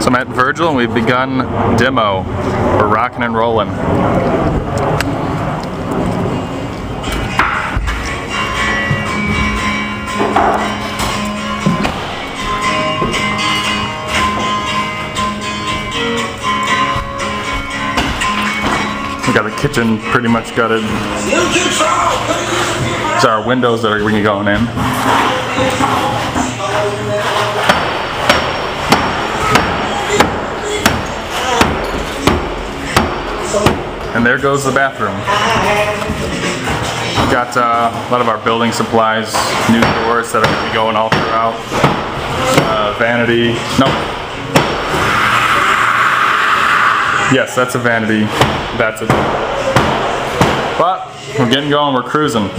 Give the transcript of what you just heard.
So I'm at Virgil and we've begun demo. We're rocking and rolling. We got the kitchen pretty much gutted. These are our windows that are going in. And there goes the bathroom. We've got a lot of our building supplies, new doors that are going to be going all throughout. Vanity. Nope. Yes, that's a vanity. That's it. But we're getting going, we're cruising.